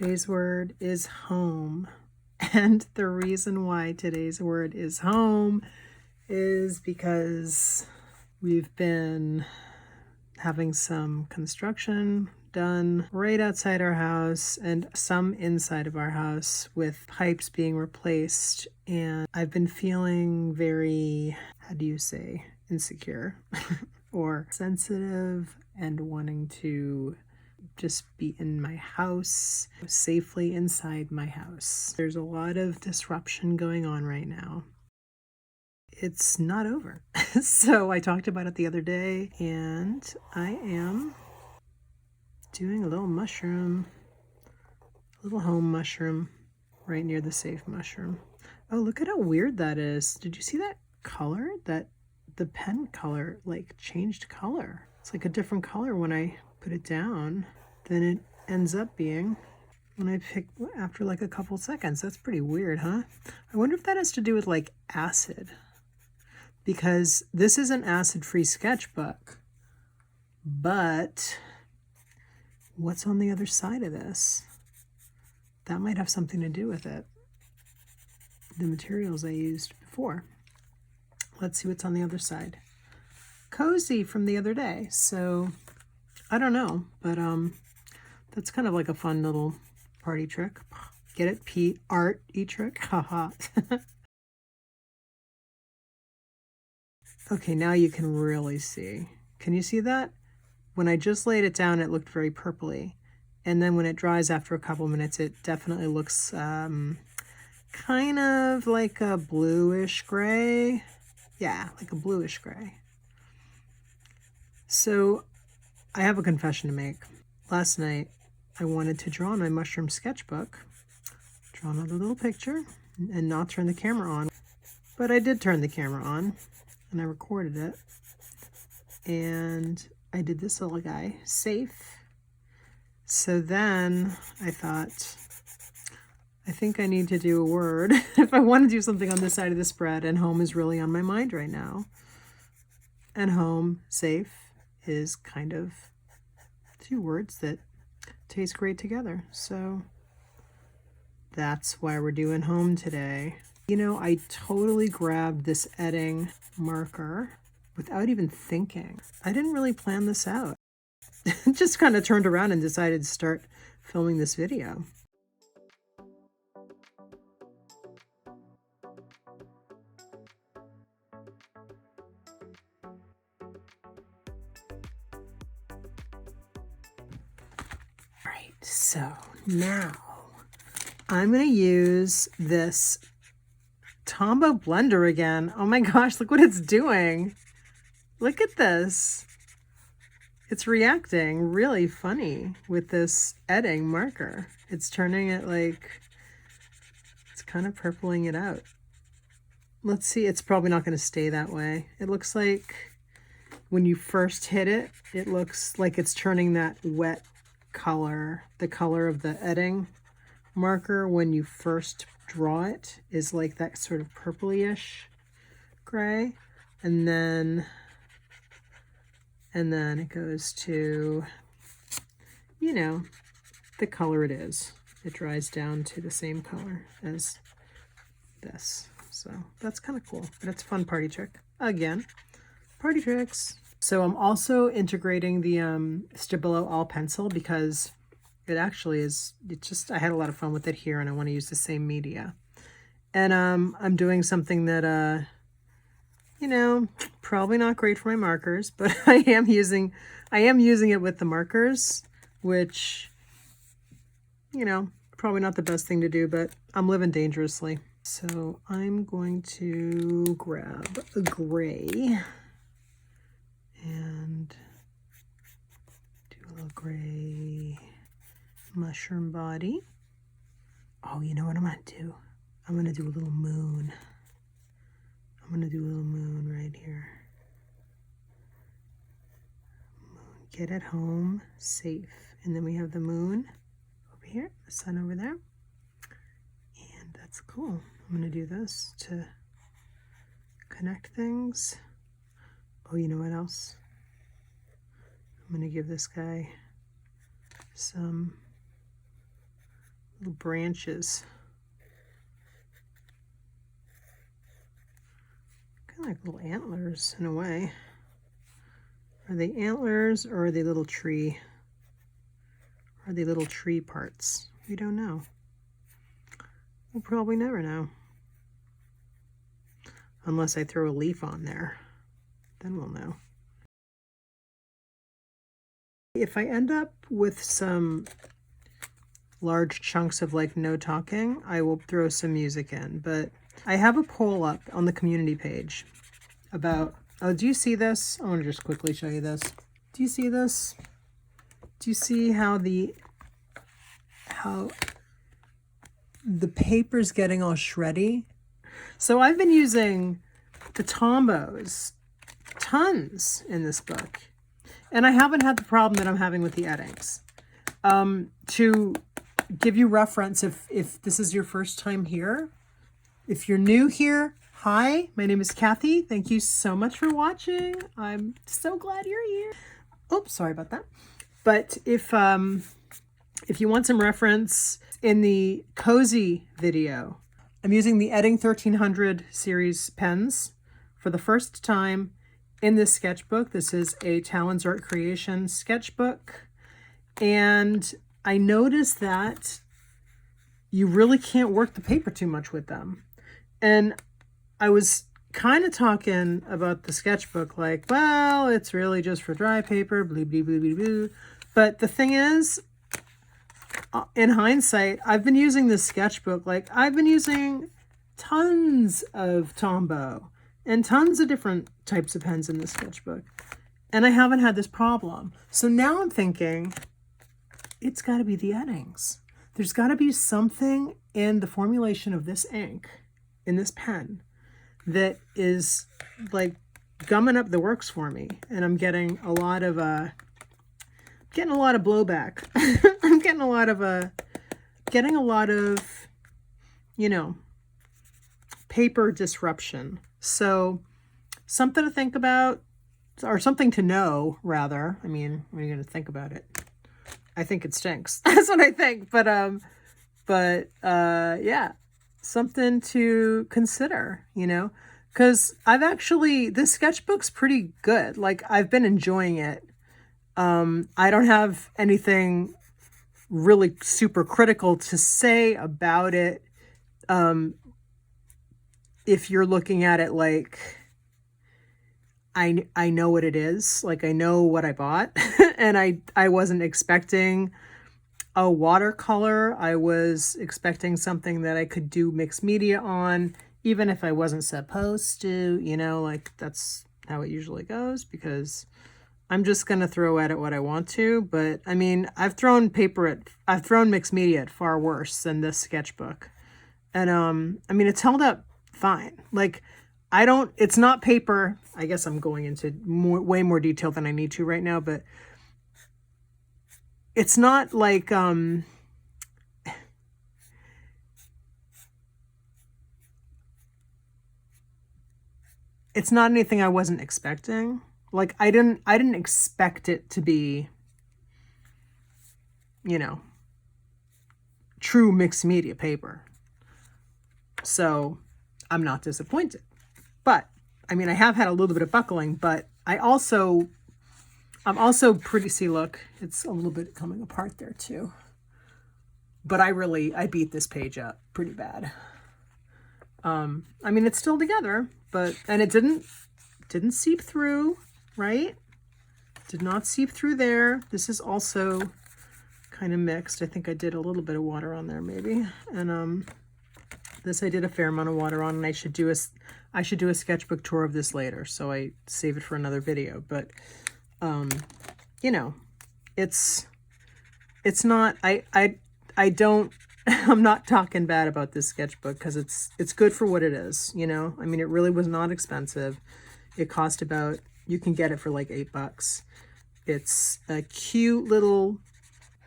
Today's word is home. And the reason why today's word is home is because we've been having some construction done right outside our house and some inside of our house with pipes being replaced. And I've been feeling very, how do you say, insecure or sensitive and wanting to just be in my house, safely inside my house. There's a lot of disruption going on right now. It's not over. So I talked about it the other day, and I am doing a little mushroom, a little home mushroom right near the safe mushroom. Oh, look at how weird that is. Did you see that color? That the pen color like changed color. It's like a different color when I put it down than it ends up being when I pick after like a couple seconds. That's pretty weird, huh? I wonder if that has to do with like acid, because this is an acid-free sketchbook, but what's on the other side of this? That might have something to do with it. The materials I used before. Let's see what's on the other side. Cozy from the other day. So I don't know, but that's kind of like a fun little party trick. Get it? Art-y trick. Haha. Okay, now you can really see. Can you see that? When I just laid it down, it looked very purpley. And then when it dries after a couple minutes, it definitely looks kind of like a bluish gray. Yeah, like a bluish gray. So I have a confession to make. Last night, I wanted to draw on my mushroom sketchbook, draw another little picture, and not turn the camera on. But I did turn the camera on, and I recorded it. And I did this little guy, safe. So then I thought, I think I need to do a word if I want to do something on this side of the spread, and home is really on my mind right now. And home, safe, is kind of two words that taste great together. So that's why we're doing home today. You know, I totally grabbed this Edding marker without even thinking. I didn't really plan this out. Just kind of turned around and decided to start filming this video. Right, so now I'm going to use this Tombow blender again. Oh my gosh, look what it's doing. Look at this. It's reacting really funny with this Edding marker. It's turning it like, it's kind of purpling it out. Let's see, it's probably not going to stay that way. It looks like when you first hit it, it looks like it's turning that wet color. The color of the Edding marker when you first draw it is like that sort of purpley-ish gray. And then it goes to, you know, the color it is. It dries down to the same color as this. So that's kind of cool, but it's a fun party trick. Again, party tricks. So I'm also integrating the Stabilo All Pencil because it actually is, I had a lot of fun with it here and I want to use the same media. And I'm doing something that, you know, probably not great for my markers, but I am using it with the markers, which, you know, probably not the best thing to do, but I'm living dangerously. So I'm going to grab a gray and do a little gray mushroom body. Oh, you know what I'm going to do? I'm going to do a little moon. I'm going to do a little moon right here. Moon, get at home, safe. And then we have the moon over here, the sun over there. And that's cool. I'm going to do this to connect things. Oh, you know what else? I'm going to give this guy some little branches. Kind of like little antlers in a way. Are they antlers or are they little tree? Are they little tree parts? We don't know. We'll probably never know. Unless I throw a leaf on there, then we'll know. If I end up with some large chunks of like no talking, I will throw some music in. But I have a poll up on the community page about, oh, do you see this? I want to just quickly show you this. Do you see this? Do you see how the paper's getting all shreddy? So I've been using the Tombows tons in this book, and I haven't had the problem that I'm having with the Eddings. To give you reference, if this is your first time here, if you're new here, hi, my name is Kathy. Thank you so much for watching. I'm so glad you're here. Oops, sorry about that. But if you want some reference, in the cozy video, I'm using the Edding 1300 series pens for the first time in this sketchbook. This is a Talon's Art Creation sketchbook. And I noticed that you really can't work the paper too much with them. And I was kind of talking about the sketchbook like, well, it's really just for dry paper, blah, blah, blah, blah, blah. But the thing is, in hindsight, I've been using this sketchbook, like I've been using tons of Tombow and tons of different types of pens in this sketchbook, and I haven't had this problem. So now I'm thinking, it's got to be the Eddings. There's got to be something in the formulation of this ink, in this pen, that is like gumming up the works for me, and I'm getting a lot of blowback. I'm getting a lot of, you know, paper disruption. So something to think about, or something to know, rather. I mean, when you're going to think about it, I think it stinks. That's what I think. But yeah, something to consider, you know, because this sketchbook's pretty good. Like, I've been enjoying it. I don't have anything really super critical to say about it. If you're looking at it like, I know what it is, like I know what I bought, and I wasn't expecting a watercolor. I was expecting something that I could do mixed media on, even if I wasn't supposed to, you know, like that's how it usually goes, because I'm just going to throw at it what I want to. But I mean, I've thrown mixed media at far worse than this sketchbook. And I mean, it's held up fine. Like, it's not paper. I guess I'm going into way more detail than I need to right now, but it's not like, it's not anything I wasn't expecting. Like, I didn't expect it to be, you know, true mixed media paper. So I'm not disappointed. But I mean, I have had a little bit of buckling, but I'm also pretty, see, look, it's a little bit coming apart there too. But I beat this page up pretty bad. I mean, it's still together, and it didn't seep through, right? Did not seep through there. This is also kind of mixed. I think I did a little bit of water on there maybe. And this I did a fair amount of water on, and I should do a sketchbook tour of this later, so I save it for another video. But you know, it's not, I'm not talking bad about this sketchbook, because it's good for what it is, you know. I mean, it really was not expensive. It cost about, you can get it for like $8. It's a cute little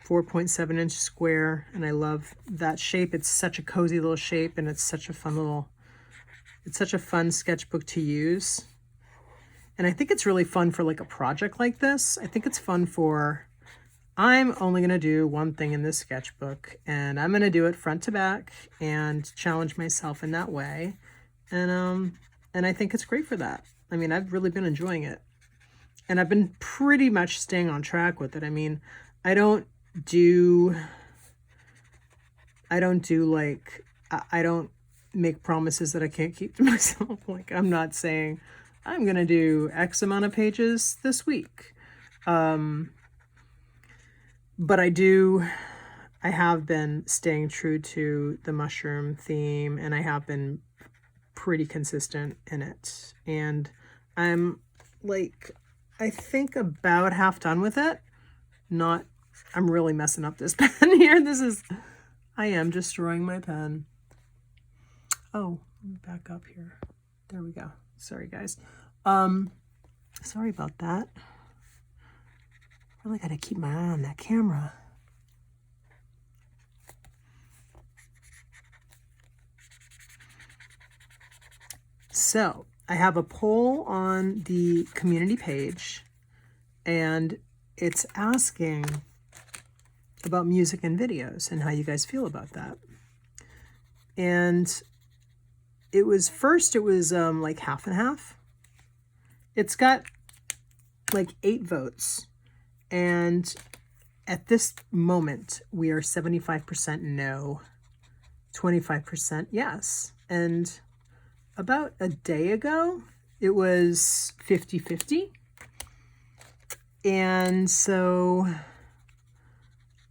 4.7-inch square, and I love that shape. It's such a cozy little shape, and it's such a fun sketchbook to use. And I think it's really fun for like a project like this. I think it's fun for I'm only going to do one thing in this sketchbook, and I'm going to do it front to back and challenge myself in that way. And I think it's great for that. I mean, I've really been enjoying it, and I've been pretty much staying on track with it. I mean, I don't make promises that I can't keep to myself. Like, I'm not saying I'm going to do X amount of pages this week. But I have been staying true to the mushroom theme, and I have been pretty consistent in it. And I'm like, I think about half done with it. I'm really messing up this pen here. I am destroying my pen. Oh, let me back up here. There we go. Sorry, guys. Sorry about that. Really got to keep my eye on that camera. So I have a poll on the community page, and it's asking about music and videos and how you guys feel about that. And it was like half and half. It's got like 8 votes. And at this moment, we are 75% no, 25% yes. And about a day ago, it was 50-50. And so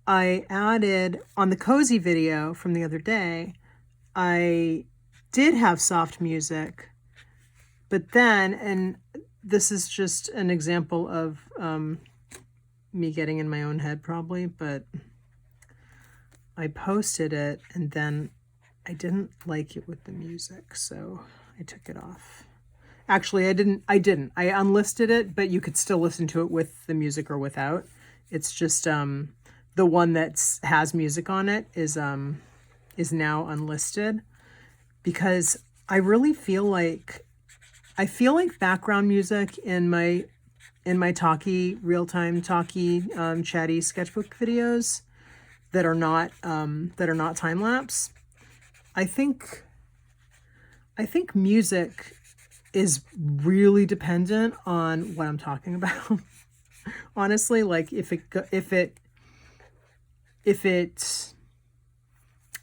I added, on the cozy video from the other day, I did have soft music, but then, and this is just an example of me getting in my own head probably, but I posted it and then I didn't like it with the music, so I took it off. Actually, I didn't. I unlisted it, but you could still listen to it with the music or without. It's just the one that has music on it is now unlisted, because I really feel like background music in my talkie, real-time talkie, chatty sketchbook videos that are not time-lapse. I think music is really dependent on what I'm talking about. Honestly, like if it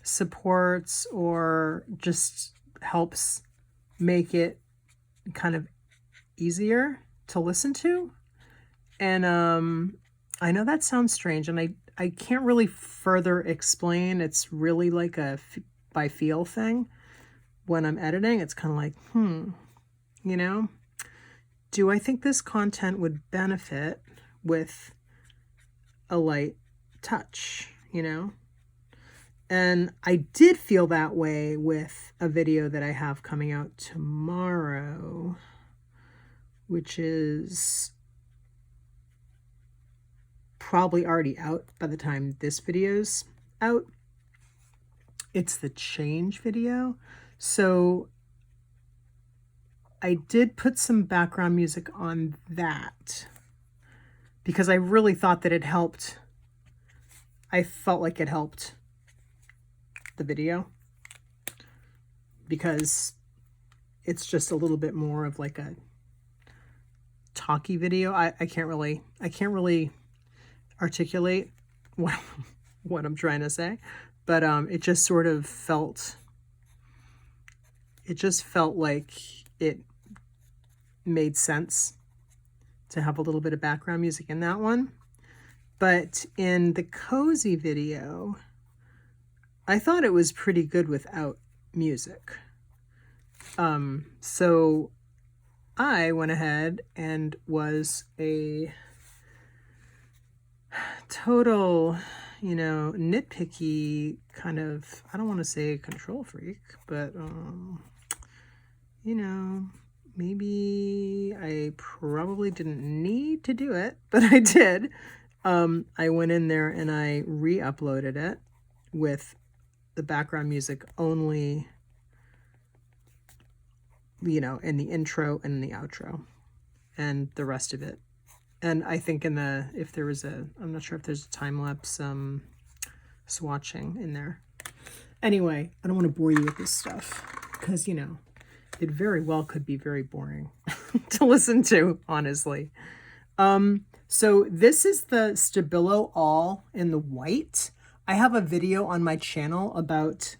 supports or just helps make it kind of easier to listen to. And I know that sounds strange, and I can't really further explain. It's really like a by feel thing. When I'm editing, it's kind of like, you know, do I think this content would benefit with a light touch, you know? And I did feel that way with a video that I have coming out tomorrow, which is probably already out by the time this video's out. It's the change video. So I did put some background music on that because I really thought that it helped. I felt like it helped the video because it's just a little bit more of like a talky video. I can't really articulate what I'm trying to say, but it just sort of felt, like it made sense to have a little bit of background music in that one. But in the cozy video, I thought it was pretty good without music. So I went ahead and was a total, nitpicky kind of, I don't want to say control freak, but, maybe I probably didn't need to do it, but I did. I went in there and I re-uploaded it with the background music only, in the intro and the outro, and the rest of it And I think in the, if there was a, I'm not sure if there's a time-lapse swatching in there. Anyway, I don't want to bore you with this stuff because, you know, it very well could be very boring to listen to, honestly. So this is the Stabilo All in the white. I have a video on my channel about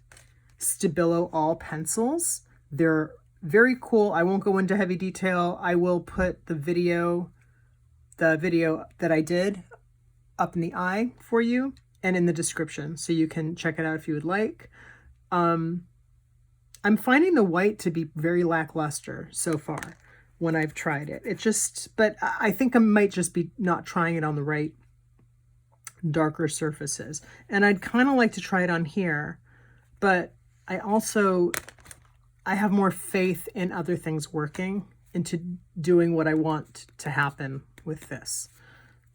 Stabilo All pencils. They're very cool. I won't go into heavy detail. I will put the video that I did up in the eye for you and in the description, so you can check it out if you would like. I'm finding the white to be very lackluster so far when I've tried it. It just, but I think I might just be not trying it on the right darker surfaces. And I'd kind of like to try it on here, but I have more faith in other things working into doing what I want to happen with this.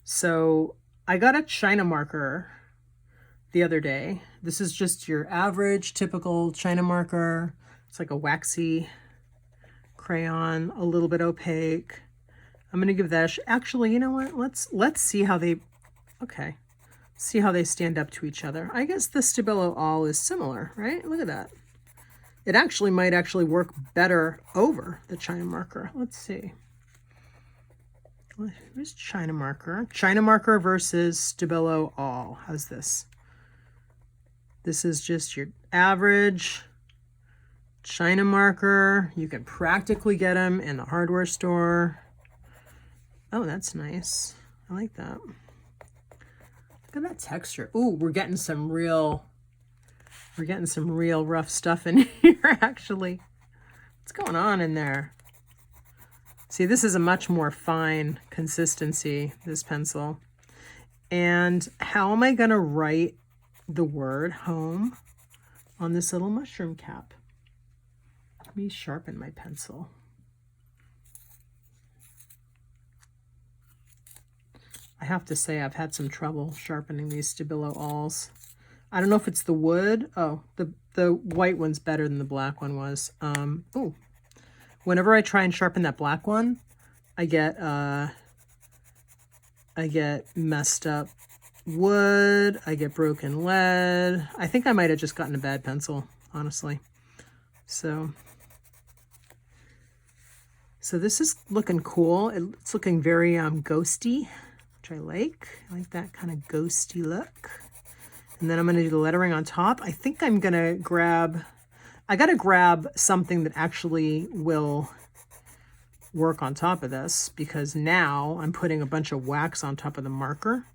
So I got a China marker the other day. This is just your average typical China marker. It's like a waxy crayon, a little bit opaque. I'm going to give that actually, you know what? Let's see how they, okay. See how they stand up to each other. I guess the Stabilo All is similar, right? Look at that. It actually might actually work better over the China marker. Let's see. Here's China marker. China marker versus Stabilo All. How's this? This is just your average China marker. You can practically get them in the hardware store. Oh, that's nice. I like that. Look at that texture. Ooh, we're getting some real rough stuff in here, actually. What's going on in there? See, this is a much more fine consistency, this pencil. And how am I going to write the word home on this little mushroom cap? Let me sharpen my pencil. I have to say I've had some trouble sharpening these Stabilo Alls. I don't know if it's the wood. Oh, the white one's better than the black one was. Ooh. Whenever I try and sharpen that black one, I get messed up wood, I get broken lead. I think I might have just gotten a bad pencil, honestly. So this is looking cool. It's looking very ghosty, which I like. I like that kind of ghosty look. And then I'm going to do the lettering on top. I think I'm going to grab, I got to grab something that actually will work on top of this, because now I'm putting a bunch of wax on top of the marker.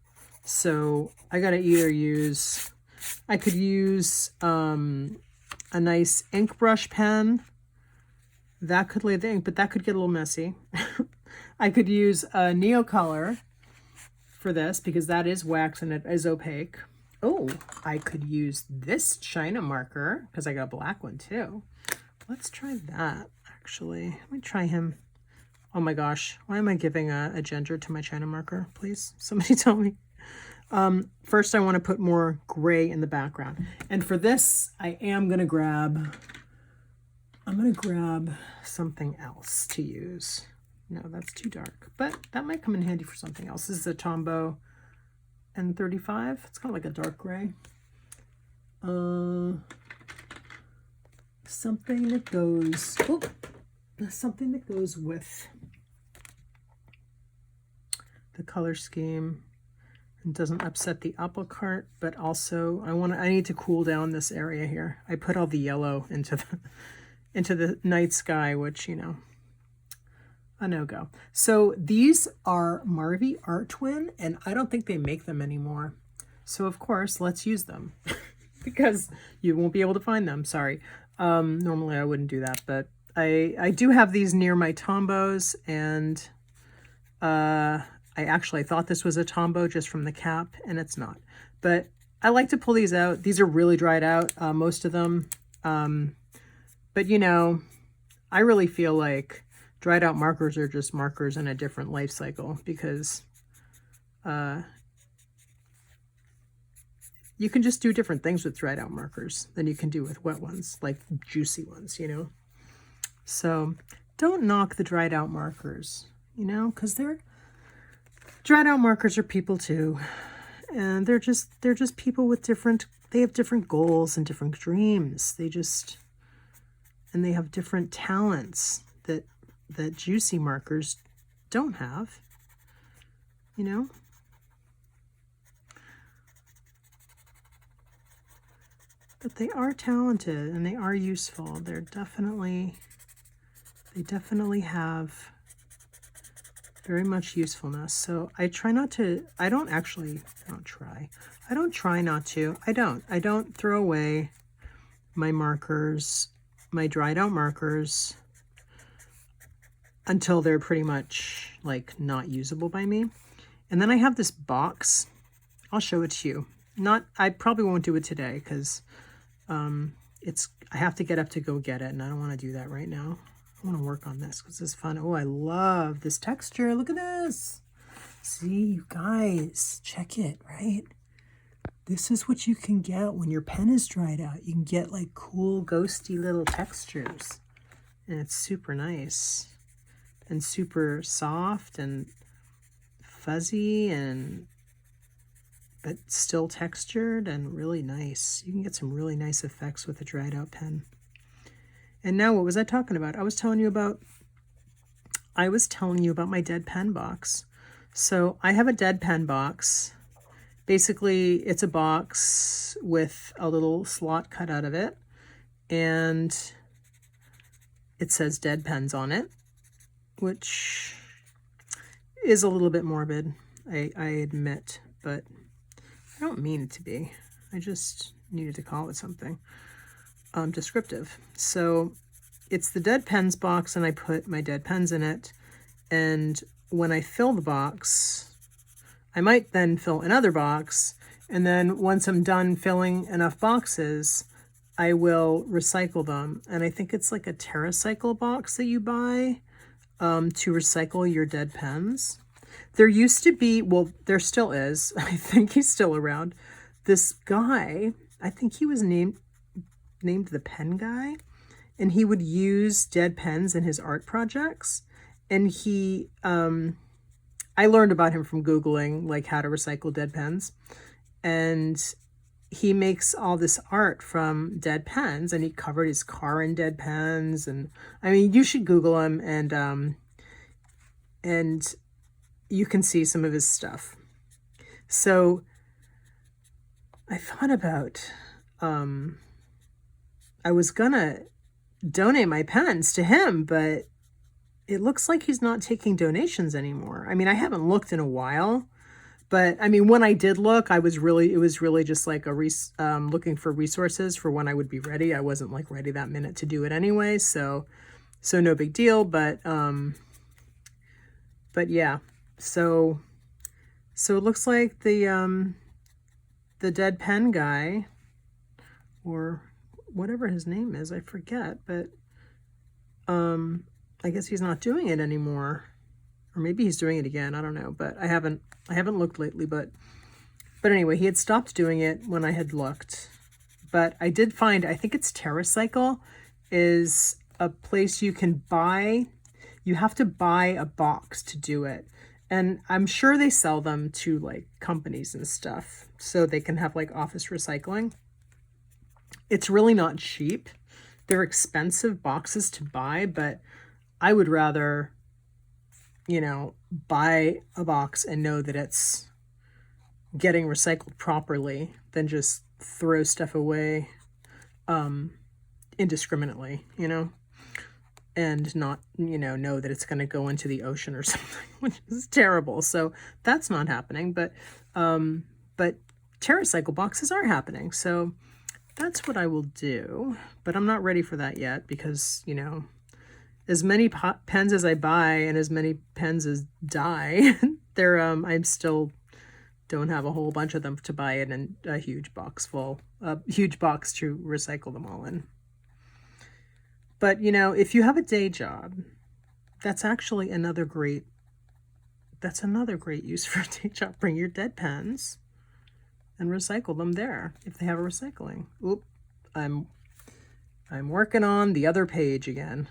So I got to either use, I could use a nice ink brush pen. That could lay the ink, but that could get a little messy. I could use a Neocolor for this, because that is wax and it is opaque. Oh, I could use this China marker, because I got a black one too. Let's try that, actually. Let me try him. Oh my gosh, why am I giving a ginger to my China marker? Please, somebody tell me. First, I want to put more gray in the background. And for this, I'm going to grab something else to use. No, that's too dark, but that might come in handy for something else. This is a Tombow N35. It's kind of like a dark gray. Something that goes with the color scheme and doesn't upset the apple cart, but also I need to cool down this area here. I put all the yellow into the night sky, which, you know, a no-go. So these are Marvy Art Twin, and I don't think they make them anymore. So of course, let's use them because you won't be able to find them. Sorry. Normally I wouldn't do that, but I do have these near my Tombows, and I actually thought this was a Tombow just from the cap, and it's not. But I like to pull these out. These are really dried out, most of them. But you know, I really feel like dried out markers are just markers in a different life cycle, because you can just do different things with dried out markers than you can do with wet ones, like juicy ones, you know. So don't knock the dried out markers, you know, because Dried out markers are people too. And they're just people with they have different goals and different dreams. And they have different talents that juicy markers don't have, you know? But they are talented and they are useful. They definitely have very much usefulness. So I try not to, I don't throw away my markers, my dried out markers, until they're pretty much like not usable by me. And then I have this box. I'll show it to you. I probably won't do it today because I have to get up to go get it, and I don't want to do that right now. I want to work on this because it's fun. Oh, I love this texture. Look at this. See, you guys, check it, right? This is what you can get when your pen is dried out. You can get like cool, ghosty little textures. And it's super nice and super soft and fuzzy but still textured and really nice. You can get some really nice effects with a dried out pen. And now what was I talking about? I was telling you about my dead pen box. So I have a dead pen box. Basically, it's a box with a little slot cut out of it, and it says dead pens on it, which is a little bit morbid, I admit, but I don't mean it to be. I just needed to call it something descriptive. So it's the dead pens box, and I put my dead pens in it, and when I fill the box, I might then fill another box, and then once I'm done filling enough boxes, I will recycle them. And I think it's like a Terracycle box that you buy to recycle your dead pens. There used to be, well, there still is, I think he's still around, this guy, I think he was named the Pen Guy, and he would use dead pens in his art projects. And he, I learned about him from Googling like how to recycle dead pens, and he makes all this art from dead pens, and he covered his car in dead pens. And I mean, you should Google him, and you can see some of his stuff. So I thought about, I was gonna donate my pens to him, but it looks like he's not taking donations anymore. I mean, I haven't looked in a while, but I mean, when I did look, it was really just like looking for resources for when I would be ready. I wasn't like ready that minute to do it anyway, so no big deal. But yeah, so it looks like the dead pen guy, or whatever his name is, I forget, but I guess he's not doing it anymore, or maybe he's doing it again. I don't know, but I haven't looked lately, but anyway, he had stopped doing it when I had looked. But I did find, I think it's Terracycle is a place you can buy. You have to buy a box to do it. And I'm sure they sell them to like companies and stuff, so they can have like office recycling. It's really not cheap. They're expensive boxes to buy, but I would rather, buy a box and know that it's getting recycled properly than just throw stuff away indiscriminately, and not, know that it's going to go into the ocean or something, which is terrible. So that's not happening, but Terracycle boxes are happening. So that's what I will do, but I'm not ready for that yet because, as many pens as I buy and as many pens as die, I still don't have a whole bunch of them to buy in a huge box to recycle them all in. But, if you have a day job, that's actually another great use for a day job. Bring your dead pens and recycle them there if they have a recycling. Oop, I'm working on the other page again.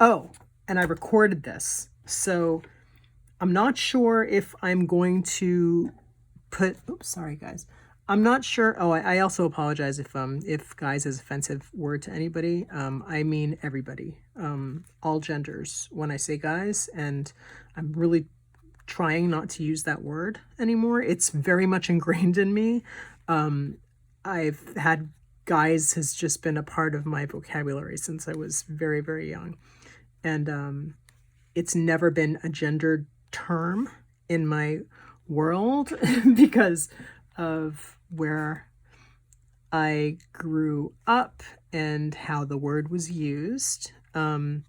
Oh, and I recorded this. So I'm not sure if I'm going to put, oops, sorry guys. I'm not sure. Oh, I also apologize if guys is offensive word to anybody. I mean everybody, all genders when I say guys, and I'm really trying not to use that word anymore. It's very much ingrained in me. I've had guys has just been a part of my vocabulary since I was very, very young. And it's never been a gendered term in my world because of where I grew up and how the word was used. And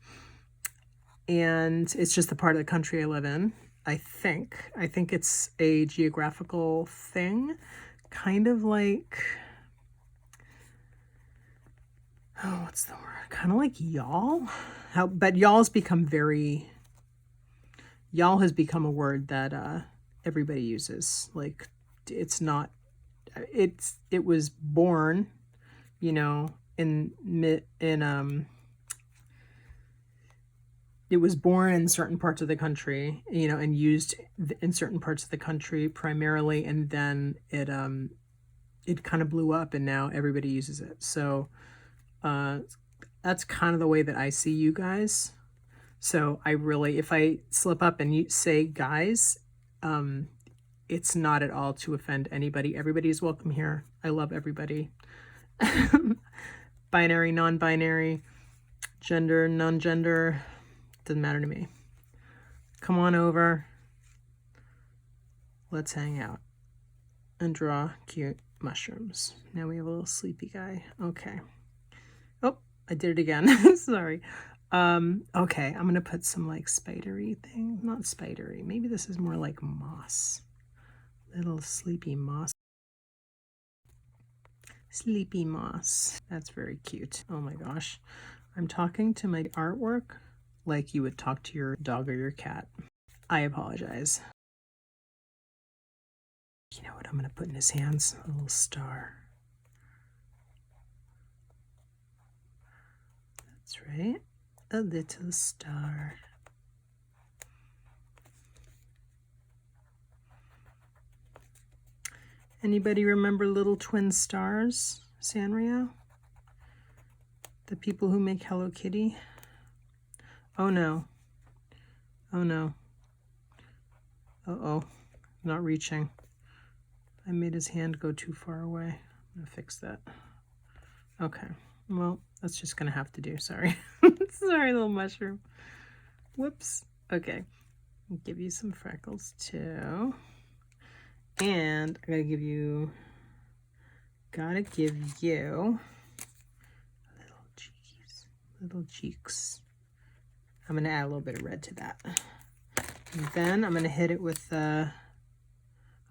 it's just the part of the country I live in, I think. I think it's a geographical thing, kind of like, oh, what's the word? Kind of like y'all. But y'all's become very, y'all has become a word that everybody uses. Like, it's not, it was born, you know, it was born in certain parts of the country, you know, and used in certain parts of the country primarily, and then it kind of blew up and now everybody uses it. So that's kind of the way that I see you guys. So I really, if I slip up and you say guys, it's not at all to offend anybody. Everybody is welcome here. I love everybody. Binary, non-binary, gender, non-gender, doesn't matter to me. Come on over. Let's hang out and draw cute mushrooms. Now we have a little sleepy guy. Okay. Oh, I did it again. Sorry. Okay, I'm gonna put some like spidery thing. Not spidery. Maybe this is more like moss. Little sleepy moss. Sleepy moss. That's very cute. Oh my gosh. I'm talking to my artwork like you would talk to your dog or your cat. I apologize. You know what I'm gonna put in his hands? A little star. That's right. A little star. Anybody remember Little Twin Stars, Sanrio? The people who make Hello Kitty? Oh no. Oh no. Uh-oh. Not reaching. I made his hand go too far away. I'm gonna fix that. Okay. Well, that's just gonna have to do. Sorry. Sorry, little mushroom. Whoops. Okay. I'll give you some freckles too. And I gotta give you little cheeks. I'm gonna add a little bit of red to that. And then I'm gonna hit it with the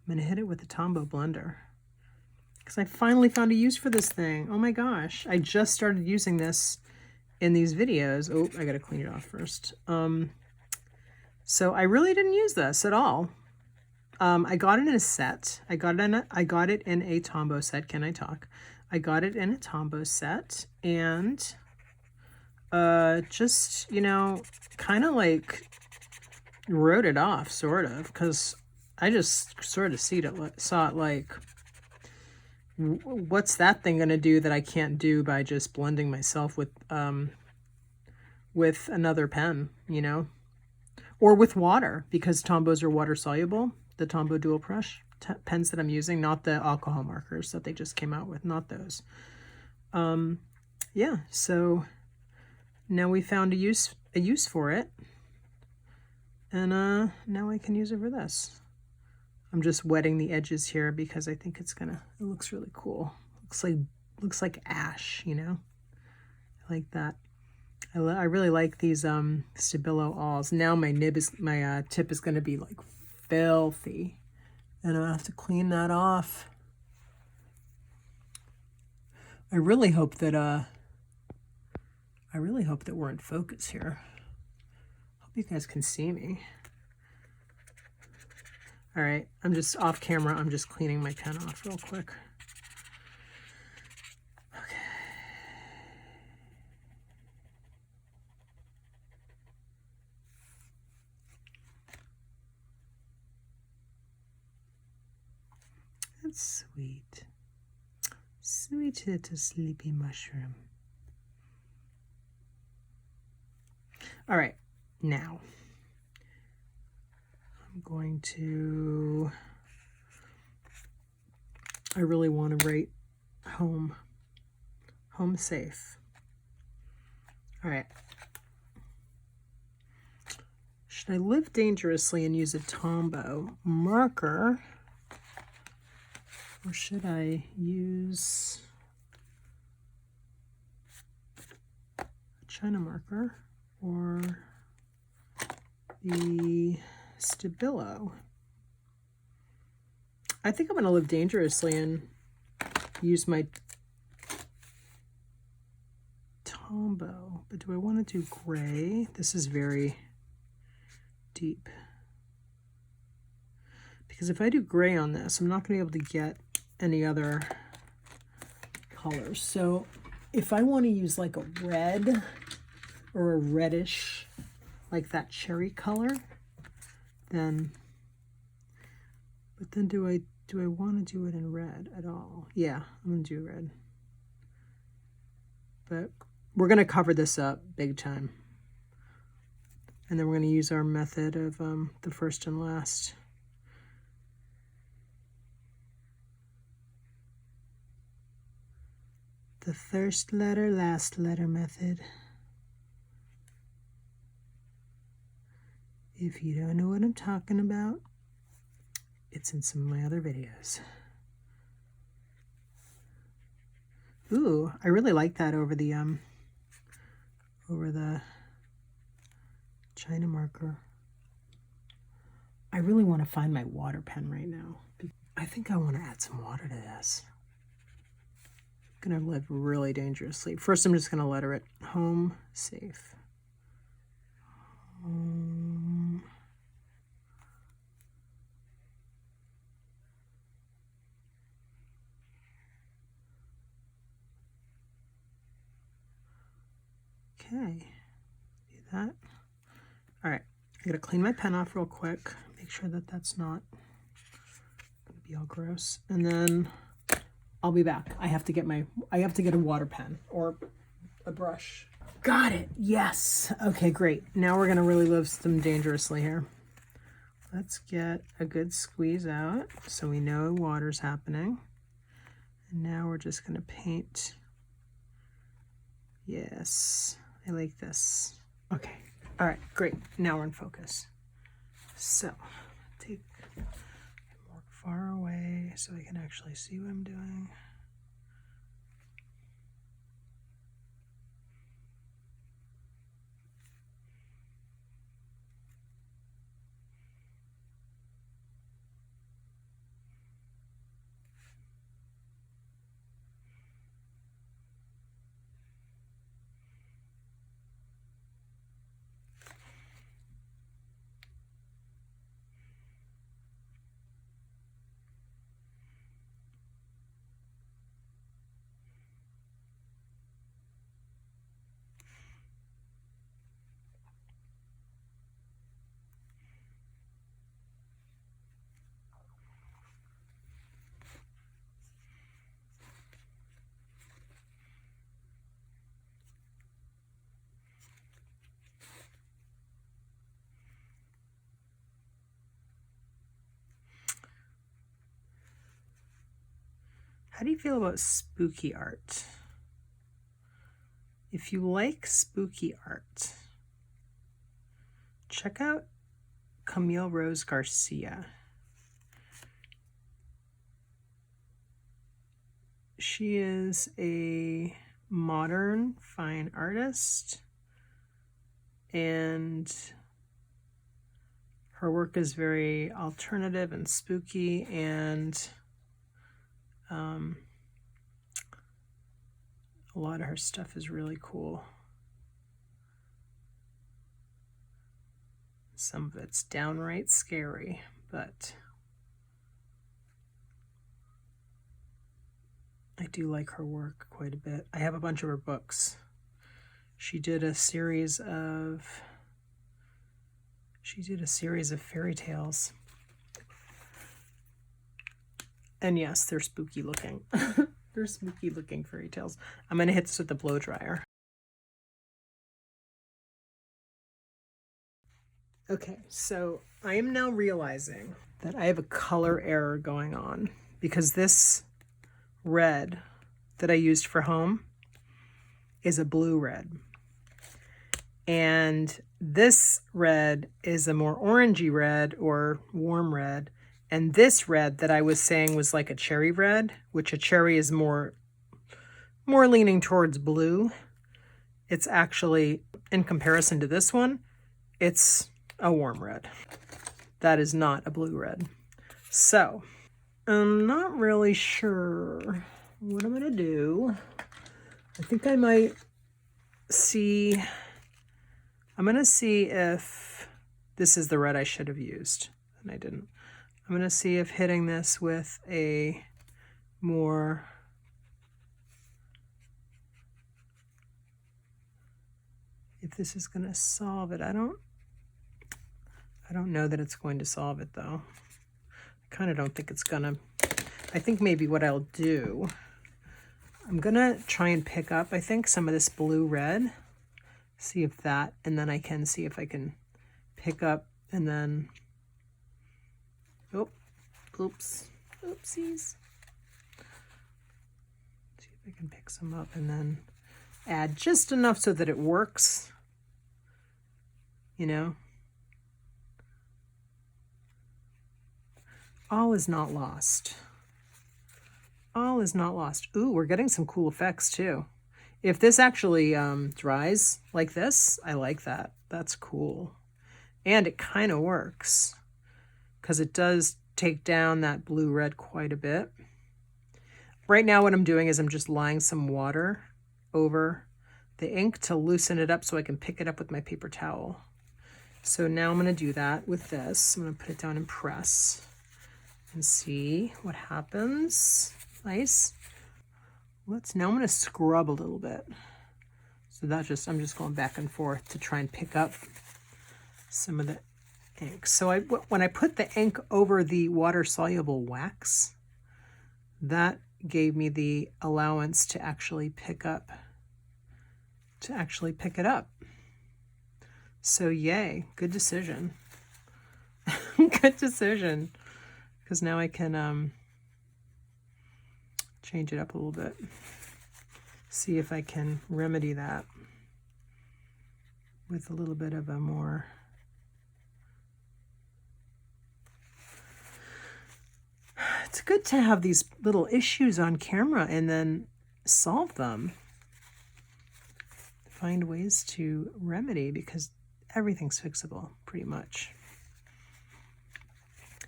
Tombow blender. Because I finally found a use for this thing. Oh my gosh. I just started using this in these videos. Oh, I gotta clean it off first. So I really didn't use this at all. I got it in a set. I got it in a Tombow set. Can I talk? I got it in a Tombow set, and just, you know, kind of like wrote it off, sort of, because I just sort of saw it like, what's that thing gonna do that I can't do by just blending myself with another pen, you know, or with water, because Tombows are water soluble. The Tombow dual brush pens that I'm using, not the alcohol markers that they just came out with, not those. Yeah, so now we found a use for it, and now I can use it for this. I'm just wetting the edges here because I think it looks really cool. Looks like ash, you know. I like that. I really like these Stabilo Alls. Now my tip is going to be like filthy, and I have to clean that off. I really hope that we're in focus here. Hope you guys can see me. All right, I'm just off camera. I'm just cleaning my pen off real quick. Okay. sweet. Sweet little sleepy mushroom. All right, now I'm going to, I really want to write home safe. All right. Should I live dangerously and use a Tombow marker? Or should I use a China marker or the Stabilo? I think I'm going to live dangerously and use my Tombow. But do I want to do gray? This is very deep. Because if I do gray on this, I'm not going to be able to get any other colors. So if I want to use like a red or a reddish, like that cherry color, then, but then do I want to do it in red at all? Yeah, I'm going to do red. But we're going to cover this up big time. And then we're going to use our method of the first and last. The first letter, last letter method. If you don't know what I'm talking about, it's in some of my other videos. Ooh, I really like that over the China marker. I really want to find my water pen right now. I think I want to add some water to this. I'm going to live really dangerously. First, I'm just going to letter it home safe. Okay, do that. All right, I gotta clean my pen off real quick. Make sure that that's not gonna be all gross. And then I'll be back. I have to get a water pen or a brush. Got it, yes. Okay, great. Now we're gonna really live them dangerously here. Let's get a good squeeze out so we know water's happening. And now we're just gonna paint. Yes, I like this. Okay, all right, great. Now we're in focus. So, take more far away so I can actually see what I'm doing. How do you feel about spooky art? If you like spooky art, check out Camille Rose Garcia. She is a modern fine artist, and her work is very alternative and spooky, and a lot of her stuff is really cool. Some of it's downright scary, but I do like her work quite a bit. I have a bunch of her books. She did a series of fairy tales. And yes, they're spooky looking. They're spooky looking fairy tales. I'm going to hit this with the blow dryer. Okay, so I am now realizing that I have a color error going on because this red that I used for home is a blue red. And this red is a more orangey red or warm red. And this red that I was saying was like a cherry red, which a cherry is more leaning towards blue. It's actually, in comparison to this one, it's a warm red. That is not a blue red. So I'm not really sure what I'm gonna do. I think I might see, I'm gonna see if this is the red I should have used, and I didn't. I'm gonna see if hitting this with a more if this is gonna solve it. I don't know that it's going to solve it though. I kind of don't think it's gonna. I think maybe what I'll do, I'm gonna try and pick up, I think, some of this blue red, see if that, and then I can see if I can pick up and then, oh, oops, oopsies. See if I can pick some up and then add just enough so that it works, you know. All is not lost. All is not lost. Ooh, we're getting some cool effects too. If this actually dries like this, I like that. That's cool. And it kind of works because it does take down that blue red quite a bit. Right now what I'm doing is I'm just laying some water over the ink to loosen it up so I can pick it up with my paper towel. So now I'm going to do that with this. I'm going to put it down and press and see what happens. Nice. Now I'm going to scrub a little bit. So that's I'm just going back and forth to try and pick up some of the ink. So when I put the ink over the water-soluble wax, that gave me the allowance to actually pick it up. So yay, good decision. Good decision. Because now I can change it up a little bit. See if I can remedy that with a little bit of a more it's good to have these little issues on camera and then solve them. Find ways to remedy because everything's fixable pretty much.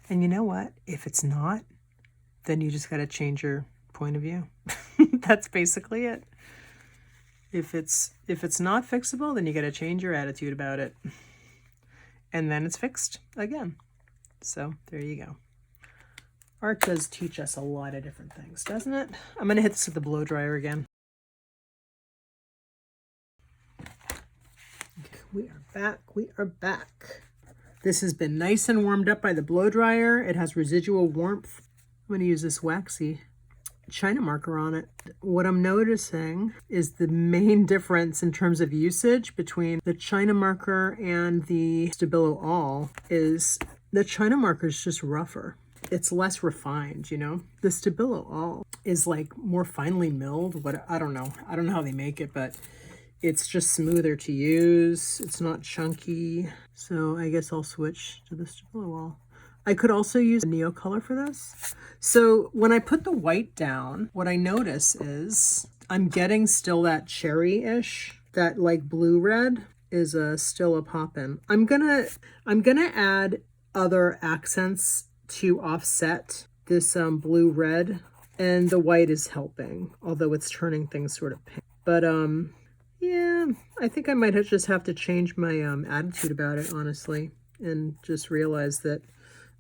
And you know what? If it's not, then you just got to change your point of view. That's basically it. If it's not fixable, then you got to change your attitude about it. And then it's fixed again. So there you go. Art does teach us a lot of different things, doesn't it? I'm going to hit this with the blow dryer again. We are back. We are back. This has been nice and warmed up by the blow dryer. It has residual warmth. I'm going to use this waxy China marker on it. What I'm noticing is the main difference in terms of usage between the China marker and the Stabilo All is the China marker is just rougher. It's less refined, you know? The Stabilo All is like more finely milled. I don't know how they make it, but it's just smoother to use. It's not chunky. So I guess I'll switch to the Stabilo All. I could also use a Neocolor for this. So when I put the white down, what I notice is I'm getting still that cherry-ish, that like blue-red is still a poppin'. I'm gonna add other accents to offset this blue-red, and the white is helping, although it's turning things sort of pink. But yeah, I think I might just have to change my attitude about it, honestly, and just realize that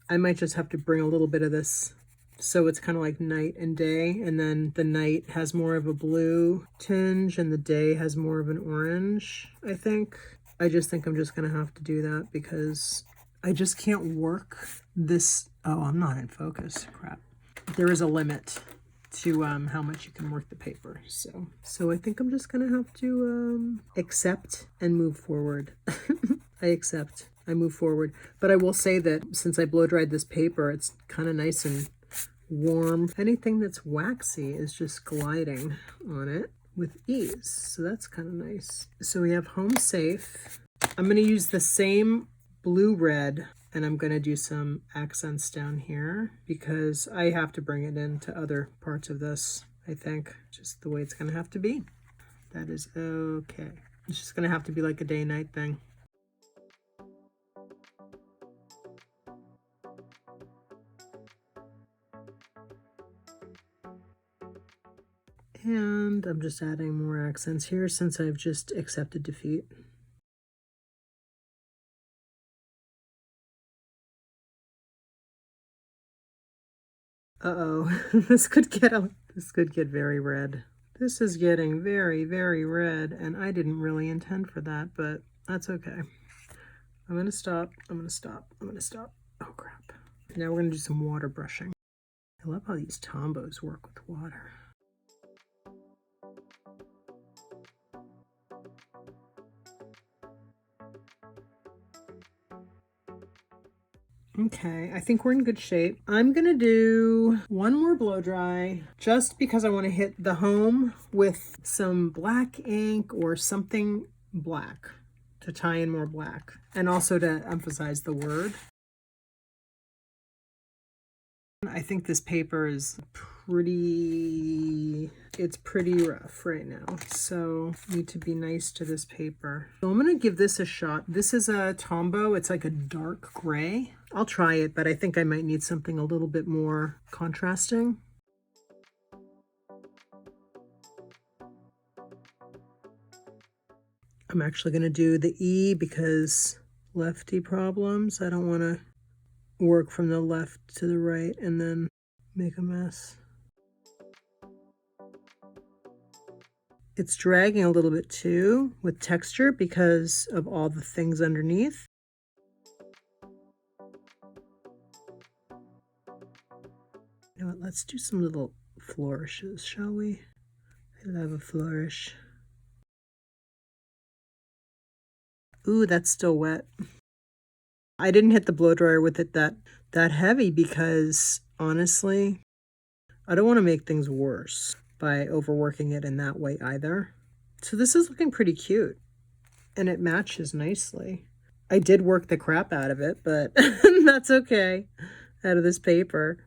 I might just have to bring a little bit of this so it's kind of like night and day, and then the night has more of a blue tinge and the day has more of an orange, I think. I just think I'm just going to have to do that because I just can't work this. Oh, I'm not in focus. Crap. there is a limit to how much you can work the paper. So I think I'm just gonna have to accept and move forward. I accept, I move forward. But I will say that since I blow dried this paper, it's kind of nice and warm. Anything that's waxy is just gliding on it with ease. So that's kind of nice. So we have home safe. I'm gonna use the same blue red, and I'm going to do some accents down here because I have to bring it into other parts of this, I think. Just the way it's going to have to be. That is okay. It's just going to have to be like a day-night thing. And I'm just adding more accents here since I've just accepted defeat. Uh-oh, this could get very red. This is getting very, very red, and I didn't really intend for that, but that's okay. I'm gonna stop, I'm gonna stop, I'm gonna stop. Oh crap. Now we're gonna do some water brushing. I love how these Tombows work with water. Okay, I think we're in good shape. I'm gonna do one more blow dry just because I want to hit the home with some black ink or something black to tie in more black and also to emphasize the word. I think this paper is it's pretty rough right now, so need to be nice to this paper. So I'm gonna give this a shot. This is a Tombow. It's like a dark gray. I'll try it, but I think I might need something a little bit more contrasting. I'm actually gonna do the E because lefty problems. I don't wanna work from the left to the right and then make a mess. It's dragging a little bit too with texture because of all the things underneath. You know what, let's do some little flourishes, shall we? I love a flourish. Ooh, that's still wet. I didn't hit the blow dryer with it that heavy because honestly, I don't want to make things worse by overworking it in that way either. So this is looking pretty cute and it matches nicely. I did work the crap out of it, but that's okay. Out of this paper.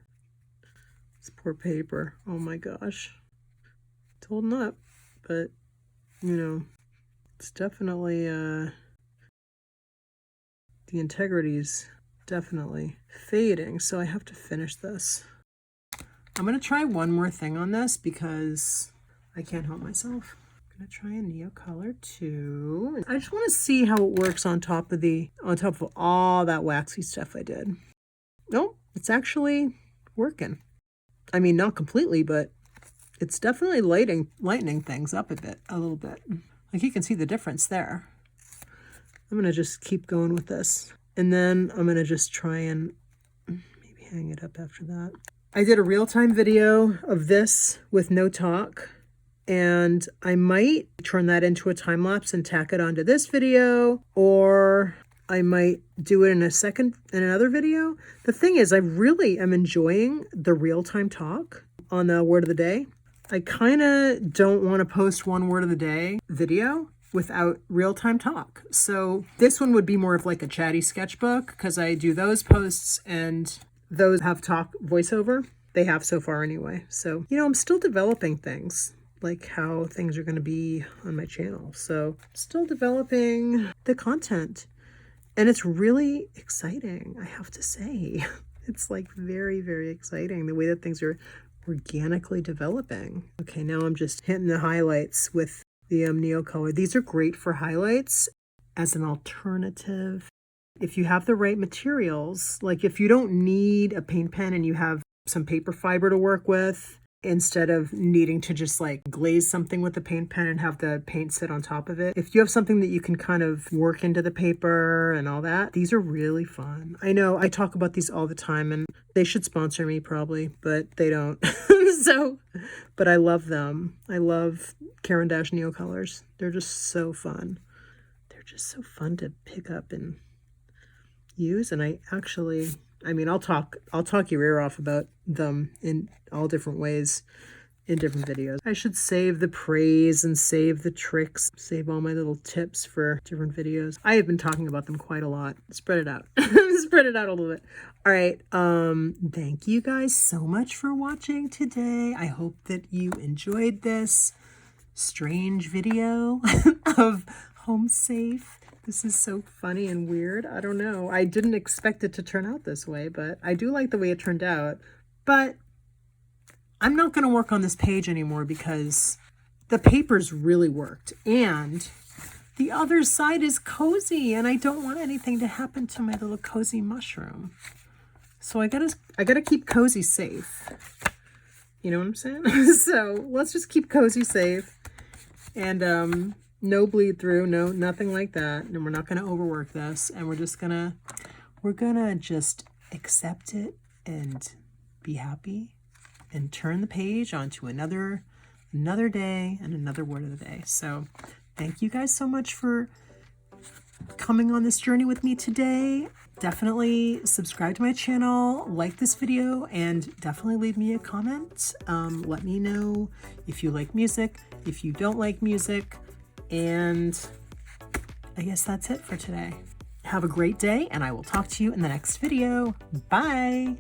This poor paper. Oh my gosh. It's holding up, but you know, it's definitely the integrity's definitely fading, so I have to finish this. I'm gonna try one more thing on this because I can't help myself. I'm gonna try a Neocolor too. I just want to see how it works on top of all that waxy stuff I did. Nope, it's actually working. I mean, not completely, but it's definitely lightening things up a little bit. Like you can see the difference there. I'm gonna just keep going with this. And then I'm gonna just try and maybe hang it up after that. I did a real-time video of this with no talk, and I might turn that into a time lapse and tack it onto this video, or I might do it in another video. The thing is, I really am enjoying the real-time talk on the word of the day. I kind of don't want to post one word of the day video without real-time talk. So this one would be more of like a chatty sketchbook because I do those posts and those have talk voiceover. They have so far anyway. So, you know, I'm still developing things, like how things are going to be on my channel. So I'm still developing the content and it's really exciting, I have to say. It's like very, very exciting the way that things are organically developing. Okay, now I'm just hitting the highlights with the Neocolor. These are great for highlights as an alternative. If you have the right materials, like if you don't need a paint pen and you have some paper fiber to work with, instead of needing to just like glaze something with the paint pen and have the paint sit on top of it. If you have something that you can kind of work into the paper and all that, these are really fun. I know I talk about these all the time and they should sponsor me probably, but they don't. But I love them. I love Caran d'Ache Neocolors. They're just so fun. They're just so fun to pick up and use. And I'll talk your ear off about them in all different ways in different videos. I should save the praise and save the tricks, save all my little tips for different videos. I have been talking about them quite a lot. Spread it out. Spread it out a little bit. All right. Thank you guys so much for watching today. I hope that you enjoyed this strange video of Home Safe. This is so funny and weird. I don't know. I didn't expect it to turn out this way, but I do like the way it turned out. But I'm not going to work on this page anymore because the paper's really worked. And the other side is cozy, and I don't want anything to happen to my little cozy mushroom. So I gotta keep cozy safe. You know what I'm saying? So let's just keep cozy safe. And no bleed through, nothing like that. And we're not going to overwork this. And we're gonna just accept it and be happy and turn the page onto another day and another word of the day. So thank you guys so much for coming on this journey with me today. Definitely subscribe to my channel, like this video, and definitely leave me a comment. Let me know if you like music, if you don't like music. And I guess that's it for today. Have a great day, and I will talk to you in the next video. Bye!